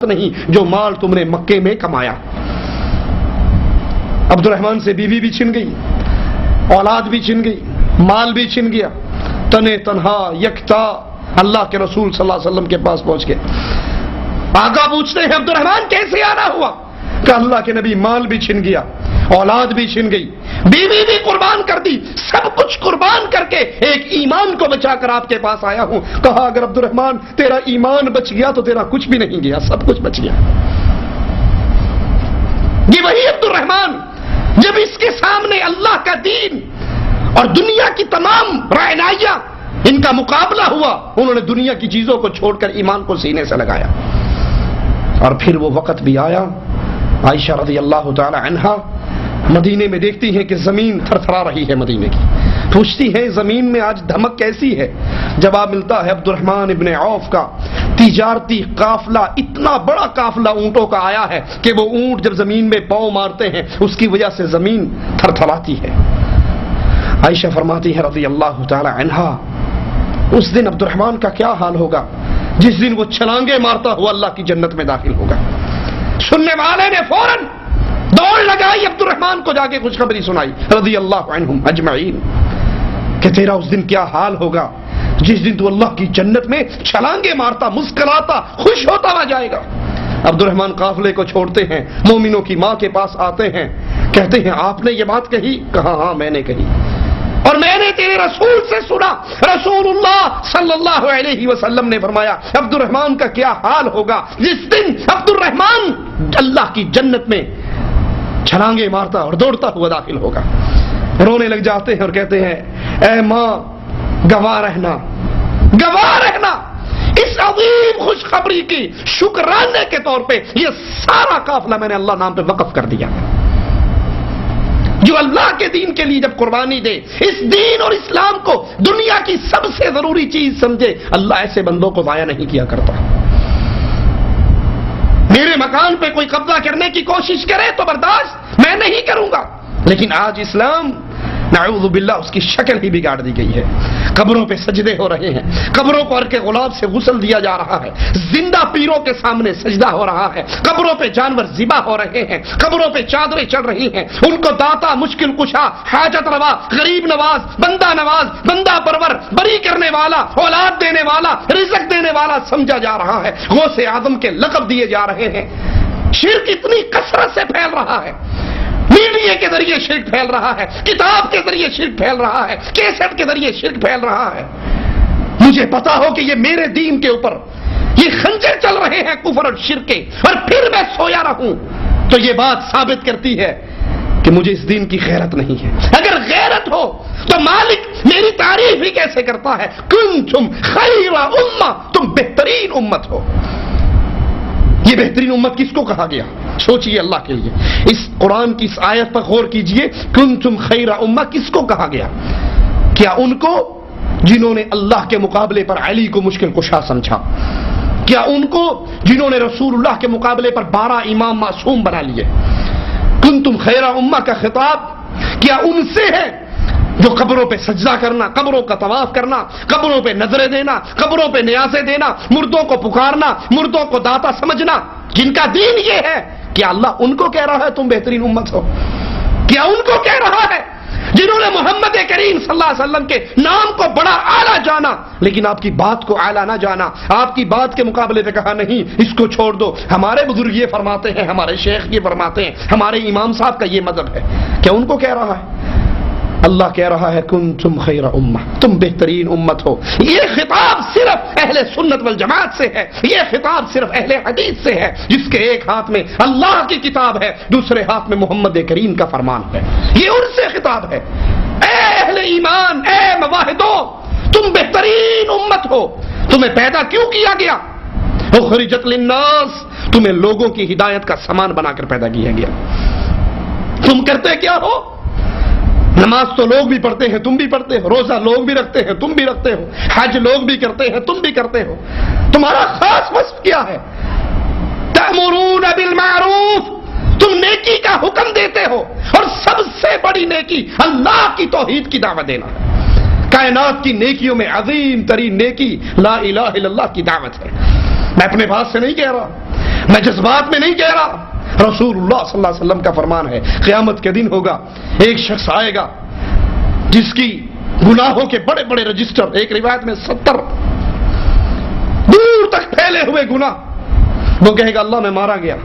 نہیں جو مال تم نے مکے میں کمایا۔ عبد الرحمن سے بیوی بھی چھن گئی، اولاد بھی چھن گئی، مال بھی چھن گیا، تنے تنہا یکتا اللہ کے رسول صلی اللہ علیہ وسلم کے پاس پہنچ گئے۔ آقا پوچھتے ہیں عبد الرحمن کیسے آنا ہوا؟ کہ اللہ کے نبی مال بھی چھن گیا، اولاد بھی چھن گئی، بیوی بھی قربان کر دی، سب کچھ قربان کر کے ایک ایمان کو بچا کر آپ کے پاس آیا ہوں۔ کہا اگر عبد الرحمن تیرا ایمان بچ گیا تو تیرا کچھ بھی نہیں گیا، سب کچھ بچ گیا۔ یہ وہی عبد الرحمن جب اس کے سامنے اللہ کا دین اور دنیا کی تمام رعنائیاں ان کا مقابلہ ہوا، انہوں نے دنیا کی چیزوں کو چھوڑ کر ایمان کو سینے سے لگایا۔ اور پھر وہ وقت بھی آیا، عائشہ رضی اللہ تعالی عنہا مدینے میں دیکھتی ہیں کہ زمین تھر تھرا رہی ہے مدینے کی، پوچھتی ہیں زمین میں آج دھمک کیسی ہے؟ جواب ملتا ہے عبد الرحمن ابن عوف کا تجارتی قافلہ، اتنا بڑا قافلہ اونٹوں کا آیا ہے کہ وہ اونٹ جب زمین میں پاؤں مارتے ہیں اس کی وجہ سے زمین تھر تھراتی ہے۔ عائشہ فرماتی ہے رضی اللہ تعالی عنہا اس دن عبد الرحمن کا کیا حال ہوگا جس دن وہ چھلانگے مارتا ہوا اللہ کی جنت میں داخل ہوگا۔ سننے والے نے فوراً دوڑ لگائی، عبد الرحمن کو جا کے خوشخبری سنائی رضی اللہ عنہم اجمعین کہ تیرا اس دن کیا حال ہوگا جس دن تو اللہ کی جنت میں چھلانگے مارتا، مسکراتا، خوش ہوتا ہوا جائے گا۔ عبد الرحمن قافلے کو چھوڑتے ہیں، مومنوں کی ماں کے پاس آتے ہیں، کہتے ہیں آپ نے یہ بات کہی؟ کہا ہاں میں نے کہی، اور میں نے تیرے رسول سے سنا، رسول اللہ صلی اللہ علیہ وسلم نے فرمایا عبد الرحمن کا کیا حال ہوگا جس دن عبد الرحمن اللہ کی جنت میں چھلانگے مارتا اور دوڑتا ہوا داخل ہوگا۔ رونے لگ جاتے ہیں اور کہتے ہیں اے ماں گواہ رہنا، گواہ رہنا اس عظیم خوشخبری کی شکرانے کے طور پہ یہ سارا قافلہ میں نے اللہ نام پہ وقف کر دیا۔ جو اللہ کے دین کے لیے جب قربانی دے، اس دین اور اسلام کو دنیا کی سب سے ضروری چیز سمجھے، اللہ ایسے بندوں کو ضائع نہیں کیا کرتا۔ میرے مکان پہ کوئی قبضہ کرنے کی کوشش کرے تو برداشت میں نہیں کروں گا، لیکن آج اسلام نعوذ باللہ اس کی شکل ہی بگاڑ دی گئی ہے۔ قبروں پہ سجدے ہو رہے ہیں، قبروں کو عرق گلاب سے غسل دیا جا رہا ہے، زندہ پیروں کے سامنے سجدہ ہو رہا ہے، قبروں پہ جانور ذبح ہو رہے ہیں، قبروں پہ چادریں چڑھ رہی ہیں، ان کو داتا، مشکل کشا، حاجت روا، غریب نواز، بندہ پرور، بری کرنے والا، اولاد دینے والا، رزق دینے والا سمجھا جا رہا ہے، غوث اعظم کے لقب دیے جا رہے ہیں۔ شرک اتنی کثرت سے پھیل رہا ہے، میڈیا کے ذریعے شرک پھیل رہا ہے، کتاب کے ذریعے شرک پھیل رہا ہے، کیسٹ کے ذریعے شرک پھیل رہا ہے۔ مجھے پتا ہو کہ یہ میرے دین کے اوپر یہ خنجر چل رہے ہیں کفر اور شرک کے، اور پھر میں سویا رہوں تو یہ بات ثابت کرتی ہے کہ مجھے اس دین کی غیرت نہیں ہے۔ اگر غیرت ہو تو مالک میری تعریف ہی کیسے کرتا ہے، کنتم خیر امہ، تم بہترین امت ہو۔ یہ بہترین امت کس کو کہا گیا؟ سوچئے اللہ کے لیے، اس قرآن کی اس آیت پر غور کیجئے، کنتم خیر امہ کس کو کہا گیا؟ کیا ان کو جنہوں نے اللہ کے مقابلے پر علی کو مشکل کشا سمجھا؟ کیا ان کو جنہوں نے رسول اللہ کے مقابلے پر 12 امام معصوم بنا لیے؟ کنتم خیر امہ کا خطاب کیا ان سے ہے جو قبروں پہ سجدہ کرنا، قبروں کا طواف کرنا، قبروں پہ نظریں دینا، قبروں پہ نیازیں دینا، مردوں کو پکارنا، مردوں کو داتا سمجھنا، جن کا دین یہ ہے؟ کیا اللہ ان کو کہہ رہا ہے تم بہترین امت ہو؟ کیا ان کو کہہ رہا ہے جنہوں نے محمد کریم صلی اللہ علیہ وسلم کے نام کو بڑا اعلیٰ جانا لیکن آپ کی بات کو اعلیٰ نہ جانا، آپ کی بات کے مقابلے پہ کہا نہیں اس کو چھوڑ دو؟ ہمارے بزرگ یہ فرماتے ہیں، ہمارے شیخ یہ فرماتے ہیں، ہمارے امام صاحب کا یہ مذہب ہے۔ کیا ان کو کہہ رہا ہے؟ اللہ کہہ رہا ہے کنتم خیر امہ، تم بہترین امت ہو۔ یہ خطاب صرف اہل سنت والجماعت سے ہے، یہ خطاب صرف اہل حدیث سے ہے، جس کے ایک ہاتھ میں اللہ کی کتاب ہے، دوسرے ہاتھ میں محمد کریم کا فرمان ہے۔ یہ ان سے خطاب ہے۔ اے اہل ایمان، اے مواحدو، تم بہترین امت ہو۔ تمہیں پیدا کیوں کیا گیا؟ اخرجت للناس، تمہیں لوگوں کی ہدایت کا سامان بنا کر پیدا کیا گیا۔ تم کرتے کیا ہو؟ نماز تو لوگ بھی پڑھتے ہیں، تم بھی پڑھتے ہو، روزہ لوگ بھی رکھتے ہیں، تم بھی رکھتے ہو، حج لوگ بھی کرتے ہیں، تم بھی کرتے ہو۔ تمہارا خاص وصف کیا ہے؟ تأمرون بالمعروف، تم نیکی کا حکم دیتے ہو، اور سب سے بڑی نیکی اللہ کی توحید کی دعوت دینا ہے۔ کائنات کی نیکیوں میں عظیم ترین نیکی لا الہ الا اللہ کی دعوت ہے۔ میں اپنے بات سے نہیں کہہ رہا، میں جذبات میں نہیں کہہ رہا، رسول اللہ صلی اللہ علیہ وسلم کا فرمان ہے، قیامت کے دن ہوگا ایک شخص آئے گا جس کی گناہوں کے بڑے بڑے رجسٹر، ایک روایت میں 70 دور تک پھیلے ہوئے گناہ، وہ کہے گا اللہ میں مارا گیا،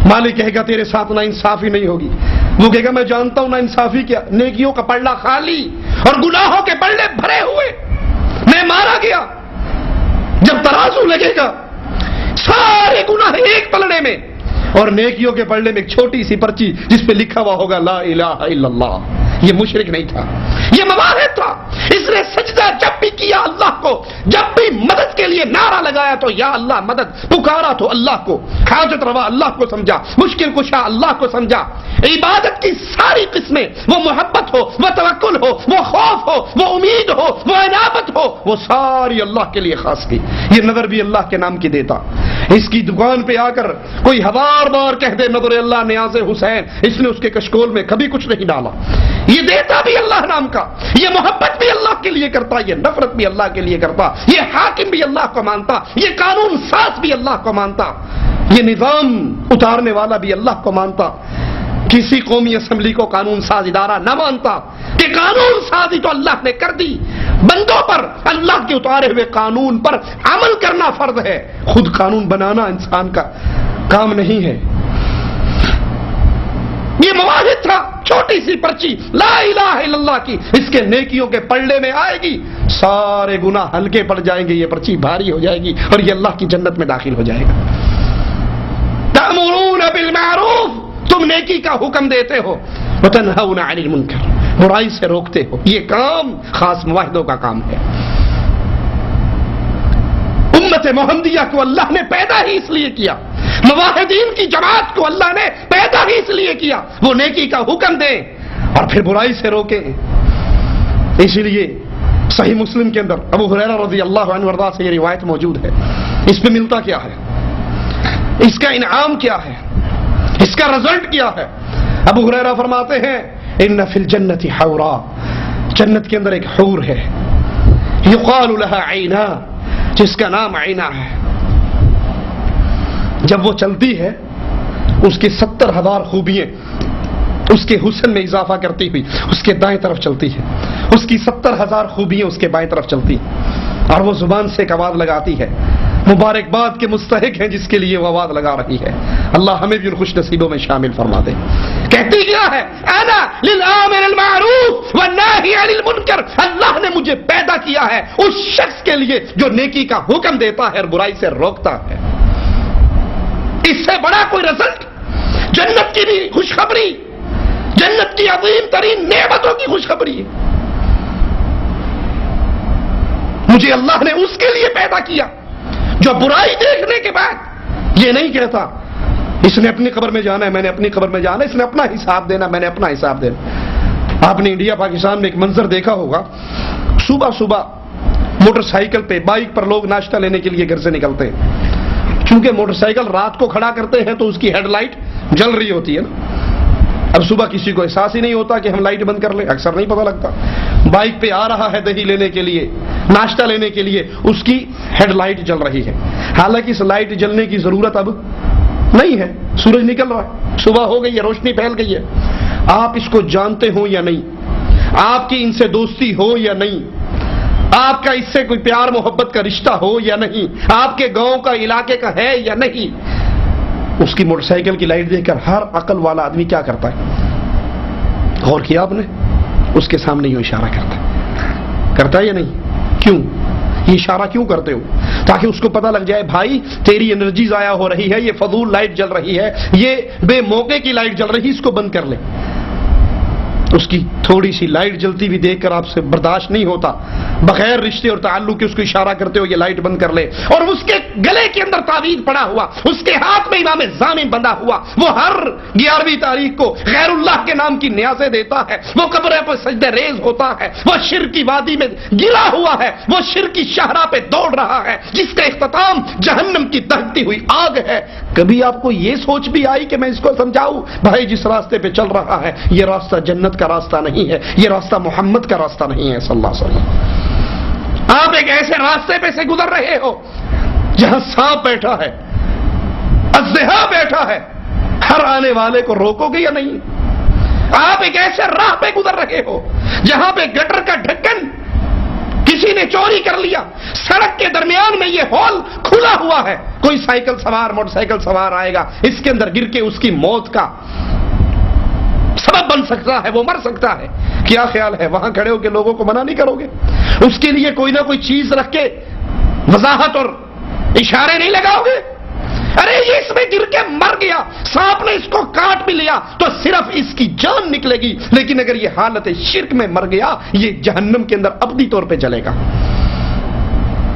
مالک کہے گا تیرے ساتھ نا انصافی نہیں ہوگی، وہ کہے گا میں جانتا ہوں نا انصافی کیا، نیکیوں کا پلڑا خالی اور گناہوں کے پلڑے بھرے ہوئے، میں مارا گیا۔ جب ترازو لگے گا سارے گناہ ایک پلڑے میں اور نیکیوں کے پلڑے میں ایک چھوٹی سی پرچی جس پہ لکھا ہوا ہوگا لا الہ الا اللہ۔ یہ مشرک نہیں تھا، یہ مواحد تھا، اس نے سجدہ جب بھی کیا اللہ کو، جب بھی مدد کے لیے نعرہ لگایا تو یا اللہ مدد، پکارا تو اللہ کو، حاجت روا اللہ کو سمجھا، مشکل کشا اللہ کو سمجھا۔ عبادت کی ساری قسمیں، وہ محبت ہو، وہ توکل ہو، وہ خوف ہو، وہ امید ہو، وہ عنابت ہو، وہ ساری اللہ کے لیے خاص کی۔ یہ نظر بھی اللہ کے نام کی دیتا، اس کی دکان پہ آ کر کوئی ہزار بار کہہ دے نظر اللہ نیاز حسین، اس نے اس کے کشکول میں کبھی کچھ نہیں ڈالا۔ یہ دیتا بھی اللہ نام کا، یہ محبت بھی اللہ کے لیے کرتا، یہ نفرت بھی اللہ کے لیے کرتا، یہ حاکم بھی اللہ کو مانتا، یہ قانون ساز بھی اللہ کو مانتا، یہ نظام اتارنے والا بھی اللہ کو مانتا۔ کسی قومی اسمبلی کو قانون ساز ادارہ نہ مانتا کہ قانون سازی تو اللہ نے کر دی، بندوں پر اللہ کے اتارے ہوئے قانون پر عمل کرنا فرض ہے، خود قانون بنانا انسان کا کام نہیں ہے۔ یہ مواحد تھا، چھوٹی سی پرچی لا الہ الا اللہ کی، اس کے نیکیوں کے پلڑے میں آئے گی، سارے گناہ ہلکے پڑ جائیں گے، یہ پرچی بھاری ہو جائے گی اور یہ اللہ کی جنت میں داخل ہو جائے گا۔ تأمرون بالمعروف، تم نیکی کا حکم دیتے ہو، وتنہون عن المنکر، برائی سے روکتے ہو، یہ کام خاص مواحدوں کا کام ہے۔ امت محمدیہ کو اللہ نے پیدا ہی اس لیے کیا، مواحدین کی جماعت کو اللہ نے پیدا ہی اس لیے کیا، وہ نیکی کا حکم دیں اور پھر برائی سے روکیں۔ اسی لیے صحیح مسلم کے اندر ابو ہریرہ رضی اللہ عنہ وارضاہ سے یہ روایت موجود ہے۔ اس پہ ملتا کیا ہے، اس کا انعام کیا ہے، اس کا رزلٹ کیا ہے؟ ابو ہریرہ فرماتے ہیں ان فی الجنت حورا، جنت کے اندر ایک حور ہے، یقال لها عینا، جس کا نام عینا ہے۔ جب وہ چلتی ہے اس کی 70,000 خوبیاں اس کے حسن میں اضافہ کرتی ہوئی اس کے دائیں طرف چلتی ہے، اس کی 70,000 خوبیاں اس کے بائیں طرف چلتی ہیں، اور وہ زبان سے ایک آواز لگاتی ہے، مبارکباد کے مستحق ہیں جس کے لیے وہ آواز لگا رہی ہے، اللہ ہمیں بھی ان خوش نصیبوں میں شامل فرما دے۔ کہتی کیا ہے؟ انا للآمر المعروف والناہی عن المنکر، اللہ نے مجھے پیدا کیا ہے اس شخص کے لیے جو نیکی کا حکم دیتا ہے اور برائی سے روکتا ہے۔ اس سے بڑا کوئی رزلٹ، جنت کی بھی خوشخبری، جنت کی عظیم ترین نعمتوں کی خوشخبری ہے۔ مجھے اللہ نے اس کے لیے پیدا کیا جو برائی دیکھنے کے بعد یہ نہیں کہتا اس نے اپنی قبر میں جانا ہے، میں نے اپنی قبر میں جانا ہے، اس نے اپنا حساب دینا، میں نے اپنا حساب دینا۔ آپ نے انڈیا پاکستان میں ایک منظر دیکھا ہوگا، صبح صبح موٹر سائیکل پہ بائک پر لوگ ناشتہ لینے کے لیے گھر سے نکلتے ہیں، چونکہ موٹر سائیکل رات کو کھڑا کرتے ہیں تو اس کی ہیڈ لائٹ جل رہی ہوتی ہے نا، اب صبح کسی کو احساس ہی نہیں ہوتا کہ ہم لائٹ بند کر لیں، اکثر نہیں پتہ لگتا۔ بائک پہ آ رہا ہے دہی لینے کے لیے، ناشتہ لینے کے لیے، اس کی ہیڈ لائٹ جل رہی ہے، حالانکہ اس لائٹ جلنے کی ضرورت اب نہیں ہے، سورج نکل رہا ہے، صبح ہو گئی ہے، روشنی پھیل گئی ہے۔ آپ اس کو جانتے ہو یا نہیں، آپ کی ان سے دوستی ہو یا نہیں، آپ کا اس سے کوئی پیار محبت کا رشتہ ہو یا نہیں، آپ کے گاؤں کا علاقے کا ہے یا نہیں، اس کی موٹر سائیکل کی لائٹ دیکھ کر ہر عقل والا آدمی کیا کرتا ہے؟ غور کیا آپ نے؟ اس کے سامنے یوں اشارہ کرتا ہے یا نہیں؟ کیوں یہ اشارہ کیوں کرتے ہو؟ تاکہ اس کو پتہ لگ جائے بھائی تیری انرجی ضائع ہو رہی ہے، یہ فضول لائٹ جل رہی ہے، یہ بے موقع کی لائٹ جل رہی ہے، اس کو بند کر لے۔ اس کی تھوڑی سی لائٹ جلتی بھی دیکھ کر آپ سے برداشت نہیں ہوتا، بغیر رشتے اور تعلق کے اس کو اشارہ کرتے ہو یہ لائٹ بند کر لے، اور اس کے گلے کے اندر تعویذ پڑا ہوا، اس کے ہاتھ میں امام ضامن بندھا ہوا، وہ ہر 11ویں تاریخ کو غیر اللہ کے نام کی نیازیں دیتا ہے، وہ قبر پر سجدہ ریز ہوتا ہے، وہ شرک کی وادی میں گرا ہوا ہے، وہ شرک کی شاہراہ پہ دوڑ رہا ہے جس کا اختتام جہنم کی دہتی ہوئی آگ ہے۔ کبھی آپ کو یہ سوچ بھی آئی کہ میں اس کو سمجھاؤں بھائی جس راستے پہ چل رہا ہے یہ راستہ جنت کا راستہ نہیں ہے، یہ راستہ محمد کا راستہ نہیں ہے صلی اللہ علیہ وسلم۔ آپ ایک ایسے راستے پہ سے گزر رہے ہو جہاں سانپ بیٹھا ہے، اژدہا بیٹھا ہے، ہر آنے والے کو روکو گے یا نہیں؟ آپ ایک ایسے راہ پہ گزر رہے ہو جہاں پہ گٹر کا ڈھکن کسی نے چوری کر لیا، سڑک کے درمیان میں یہ ہول کھلا ہوا ہے، کوئی سائیکل سوار موٹر سائیکل سوار آئے گا، اس کے اندر گر کے اس کی موت کا سبب بن سکتا ہے، وہ مر سکتا ہے. کیا خیال ہے وہاں کھڑے ہو کے لوگوں کو منع نہیں کرو گے؟ اس کے لیے کوئی نہ کوئی چیز رکھ کے وضاحت اور اشارے نہیں لگاؤ گے؟ ارے یہ اس میں گر کے مر گیا، سانپ نے اس کو کاٹ بھی لیا تو صرف اس کی جان نکلے گی، لیکن اگر یہ حالت شرک میں مر گیا یہ جہنم کے اندر ابدی طور پہ جلے گا.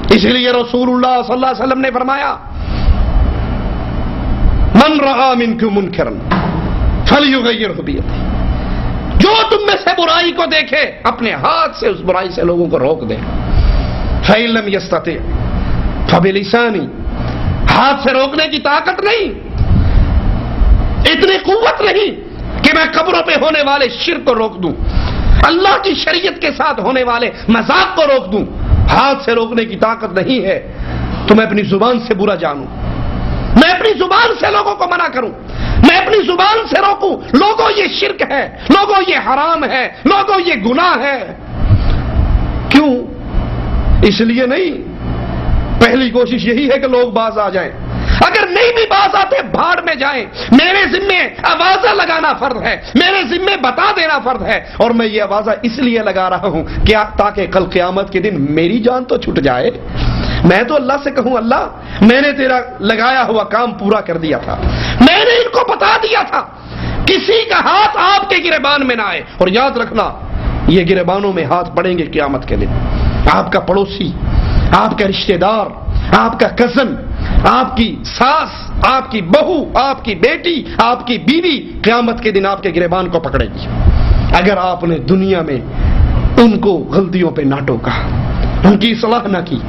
اس لیے رسول اللہ صلی اللہ علیہ وسلم نے فرمایا من رآ منکم منکرا فلیغیرہ بیدہ، جو تم میں سے برائی کو دیکھے اپنے ہاتھ سے اس برائی سے لوگوں کو روک دے. فإن لم یستطع فبلسانہ، ہاتھ سے روکنے کی طاقت نہیں، اتنی قوت نہیں کہ میں قبروں پہ ہونے والے شرک کو روک دوں، اللہ کی شریعت کے ساتھ ہونے والے مذاق کو روک دوں، ہاتھ سے روکنے کی طاقت نہیں ہے تو میں اپنی زبان سے برا جانوں، میں اپنی زبان سے لوگوں کو منع کروں، میں اپنی زبان سے روکوں لوگوں یہ شرک ہے، لوگوں یہ حرام ہے، لوگوں یہ گناہ ہے. کیوں؟ اس لیے نہیں، پہلی کوشش یہی ہے کہ لوگ باز آ جائیں، اگر نہیں بھی باز آتے بھاڑ میں جائیں، میرے ذمے آوازہ لگانا فرض ہے، میرے ذمے بتا دینا فرض ہے، اور میں یہ آوازہ اس لیے لگا رہا ہوں کیا تاکہ کل قیامت کے دن میری جان تو چھٹ جائے. میں تو اللہ سے کہوں اللہ میں نے تیرا لگایا ہوا کام پورا کر دیا تھا، میں نے ان کو بتا دیا تھا، کسی کا ہاتھ آپ کے گریبان میں نہ آئے. اور یاد رکھنا یہ گریبانوں میں ہاتھ پڑیں گے قیامت کے دن. آپ کا پڑوسی، آپ کا رشتہ دار، آپ کا کزن، آپ کی ساس، آپ کی بہو، آپ کی بیٹی، آپ کی بیوی قیامت کے دن آپ کے گریبان کو پکڑے گی اگر آپ نے دنیا میں ان کو غلطیوں پہ نہ ٹوکا، ان کی اصلاح نہ کی،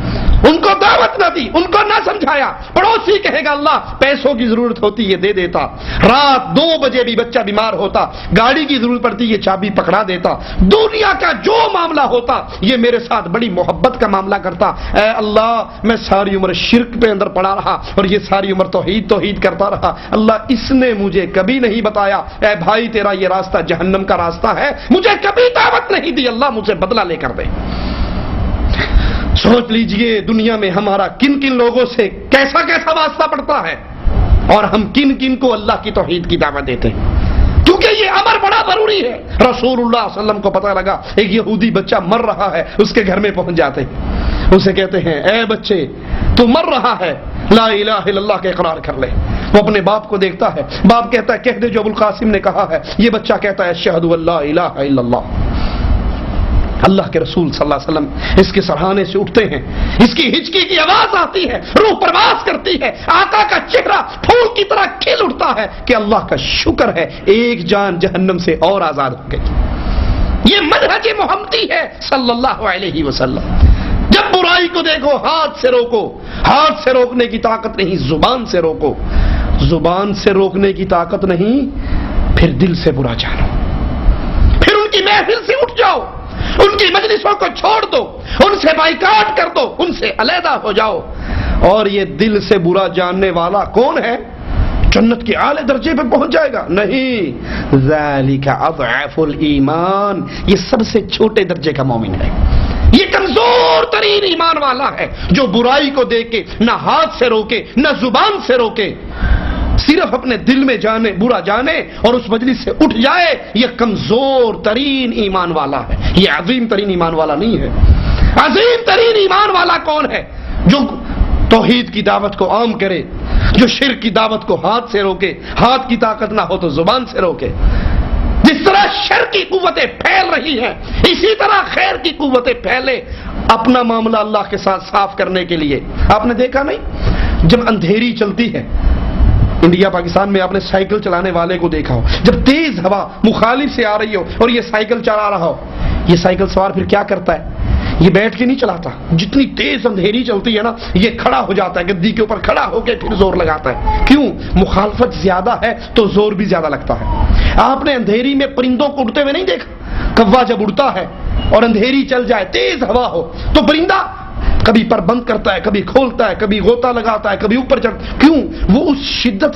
ان کو دعوت نہ دی، ان کو نہ سمجھایا. پڑوسی کہے گا اللہ پیسوں کی ضرورت ہوتی یہ دے دیتا، رات 2 بجے بھی بچہ بیمار ہوتا، گاڑی کی ضرورت پڑتی یہ چابی پکڑا دیتا، دنیا کا جو معاملہ ہوتا یہ میرے ساتھ بڑی محبت کا معاملہ کرتا. اے اللہ میں ساری عمر شرک پہ اندر پڑا رہا اور یہ ساری عمر توحید کرتا رہا، اللہ اس نے مجھے کبھی نہیں بتایا اے بھائی تیرا یہ راستہ جہنم کا راستہ ہے، مجھے کبھی دعوت نہیں دی، اللہ مجھے بدلہ لے کر دے. سوچ لیجئے دنیا میں ہمارا کن کن لوگوں سے کیسا کیسا واسطہ پڑتا ہے اور ہم کن کن کو اللہ کی توحید کی دعوت دیتے ہیں، کیونکہ یہ امر بڑا ضروری ہے. رسول اللہ صلی اللہ علیہ وسلم کو پتہ لگا ایک یہودی بچہ مر رہا ہے، اس کے گھر میں پہنچ جاتے ہیں، اسے کہتے ہیں اے بچے تو مر رہا ہے لا الہ الا اللہ کا اقرار کر لے. وہ اپنے باپ کو دیکھتا ہے، باپ کہتا ہے کہہ دے جو ابو القاسم نے کہا ہے. یہ بچہ کہتا ہے اشہد ان لا الہ الا اللہ. اللہ کے رسول صلی اللہ علیہ وسلم اس کے سرہانے سے اٹھتے ہیں، اس کی ہچکی کی آواز آتی ہے، روح پرواز کرتی ہے، آقا کا چہرہ پھول کی طرح کھل اٹھتا ہے کہ اللہ کا شکر ہے ایک جان جہنم سے اور آزاد ہو گئی. یہ منہج محمدی ہے صلی اللہ علیہ وسلم. جب برائی کو دیکھو ہاتھ سے روکو، ہاتھ سے روکنے کی طاقت نہیں زبان سے روکو، زبان سے روکنے کی طاقت نہیں پھر دل سے برا جانو، پھر ان کی محفل سے اٹھ جاؤ، ان کی مجلسوں کو چھوڑ دو، ان سے بائیکاٹ کر دو، ان سے علیحدہ ہو جاؤ. اور یہ دل سے برا جاننے والا کون ہے؟ جنت کے اعلی درجے پہ پہنچ جائے گا؟ نہیں، ذالک اضعف الایمان، یہ سب سے چھوٹے درجے کا مومن ہے، یہ کمزور ترین ایمان والا ہے جو برائی کو دیکھ کے نہ ہاتھ سے روکے نہ زبان سے روکے، صرف اپنے دل میں جانے برا جانے اور اس مجلس سے اٹھ جائے. یہ کمزور ترین ایمان والا ہے، یہ عظیم ترین ایمان والا نہیں ہے. عظیم ترین ایمان والا کون ہے؟ جو توحید کی دعوت کو عام کرے، جو شرک کی دعوت کو ہاتھ سے روکے، ہاتھ کی طاقت نہ ہو تو زبان سے روکے. جس طرح شر کی قوتیں پھیل رہی ہیں اسی طرح خیر کی قوتیں پھیلے. اپنا معاملہ اللہ کے ساتھ صاف کرنے کے لیے آپ نے دیکھا نہیں جب اندھیری چلتی ہے انڈیا پاکستان میں، آپ نے سائیکل چلانے والے کو دیکھا ہو، جب تیز ہوا مخالف سے آ رہی ہو اور یہ سائیکل چلا رہا ہو، یہ سائیکل سوار پھر کیا کرتا ہے؟ یہ بیٹھ کے نہیں چلاتا، جتنی تیز اندھیری چلتی ہے نا یہ کھڑا ہو جاتا ہے، گدی کے اوپر کھڑا ہو کے پھر زور لگاتا ہے. کیوں؟ مخالفت زیادہ ہے تو زور بھی زیادہ لگتا ہے. آپ نے اندھیری میں پرندوں کو اڑتے ہوئے نہیں دیکھا؟ کوا جب اڑتا ہے اور اندھیری چل جائے تیز ہوا ہو تو پرندہ کبھی پر بند کرتا ہے، کبھی کھولتا ہے، کبھی غوطہ لگاتا ہے، کبھی اوپر چڑھ، کیوں؟ وہ اس شدت